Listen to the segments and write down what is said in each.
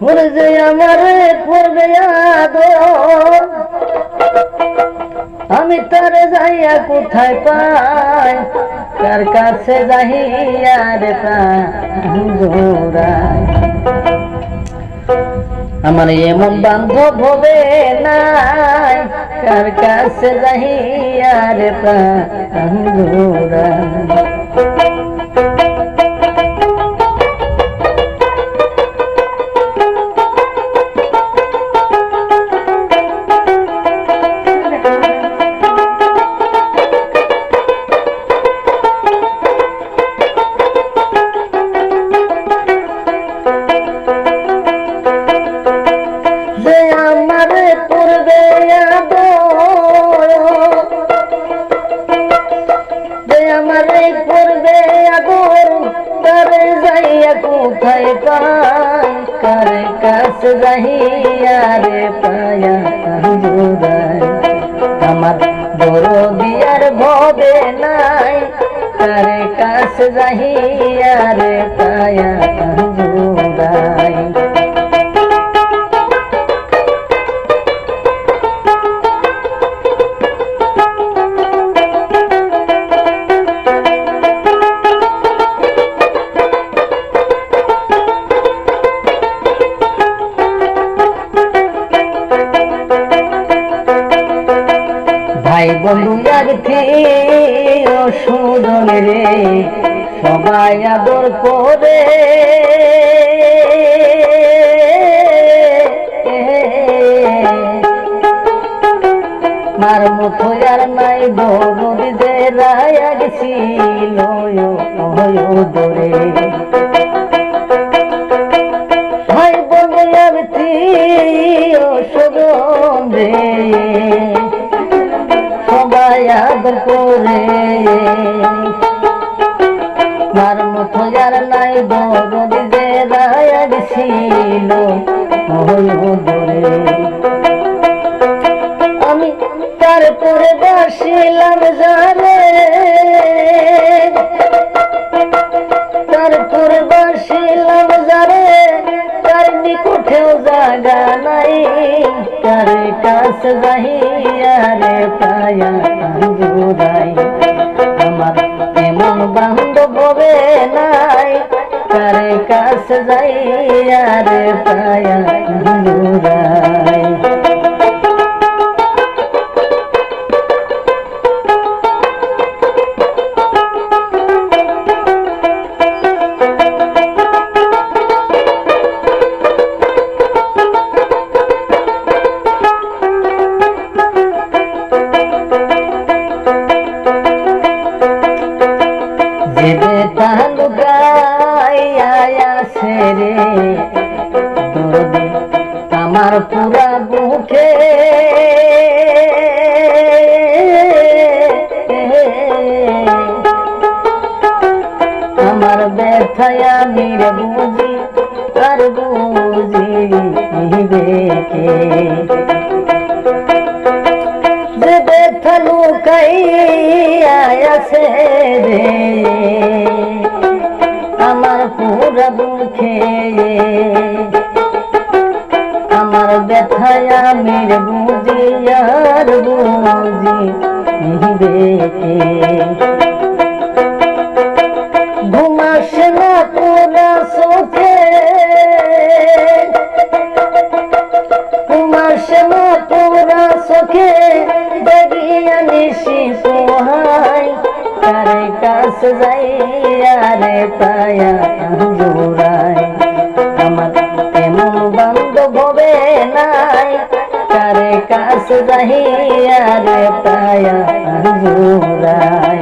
ওরে যে আমারে করবে আদর, আমি তারে যাইয়া কোথায় পাই, কার কাছে যাইয়া রে প্রাণ জোড়াই। আমার এমন বান্ধব হবে নাই, কার কাছে যাইয়া রে প্রাণ জোড়াই। কোথায় পাই, কার কাছে যাইয়া রে পায়া জোড়াই। আমার বড় বিয়ার ভবে নাই, কার কাছে যাইয়া রে পায়া জোড়াই। ভাই বন্ধু আত্মীয় স্বজন রে সবাই আদর করে, মার মতো আর নাই দরদি যে রায়া গেছিল দরে। ভাই বন্ধু আত্মীয় স্বজন রে সবাই আদর করে, মার মতো আর নাই দরদি যে রায়া গেছিল দরে। আমি তারপরে বাসিলাম জানে, তারপরে বাসিলাম জানে, তার নিকটেও জায়গা নাই, কার কাছে যাইয়া রে পায়া জোড়াই। আমার এমন বান্ধব হবে নাই, কার কাছে যাইয়া রে পায়া জোড়াই। আমার পুরা বুকে আমার ব্যথায় আমি বুঝি আর বুঝিবে কে, যে ব্যথা লুকাইয়া আছে রে আমার পুরা বুকে। আমার ব্যথায় আমি বুঝি আর বুঝিবে কে, ঘুমাসে না পুরা চোখে, ঘুমাসে না পুরা চোখে, দেখিয়া নিশি পোহাই, কার কাছে যাইয়া রে পায়া জোড়াই। আমার এমন বান্ধব হবে নাই, কার কাছে যাইয়া রে পায়া জোড়াই।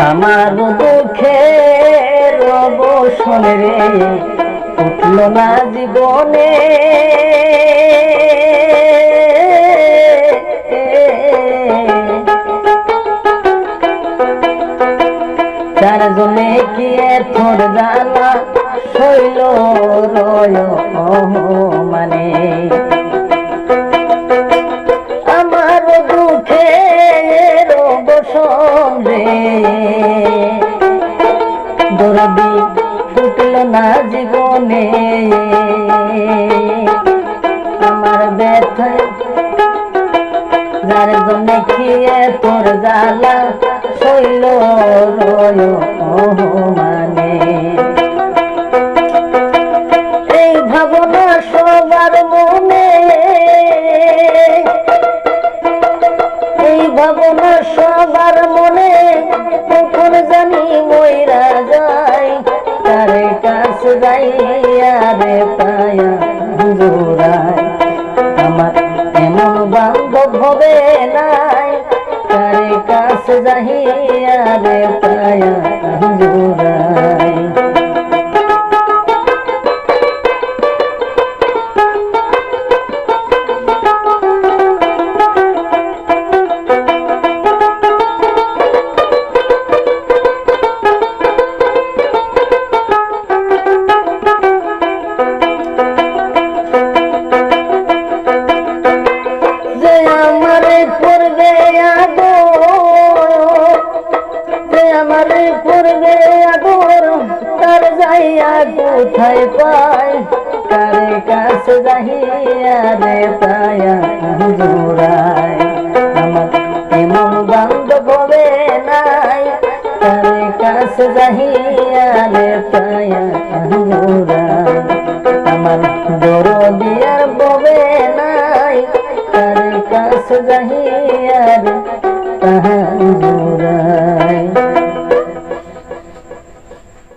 আমার দুঃখের অবসান রে উঠল না জীবনে, চারজন রয় মানে আমার দুঃখের বসরে দরদি ফুটল না জীবনে আমার ব্যথায় যার জন্য খেয়ে তোর জ্বালা শৈল রয় মানে এই ভাবনা সবার মনে এই ভাবনা সবার মনে কখন জানি মইরা যায় তার কাছে যাইয়া রে পায়া জোড়ায় আমার এমন বান্ধব হবে নাই তার কাছে যাইয়া রে পায়া জোড়ায় আমারে করবে আদর তার যাইয়া কোথায় পাই তার কাছে যাইয়া রে পায়া জোড়ায় আমার এমন বান্ধব হবে নাই তার কাছে যাইয়া রে পায়া জোড়ায় আমার দরদিয়ার ববে নাই তার কাছে যাইয়া রে পায়া জোড়ায়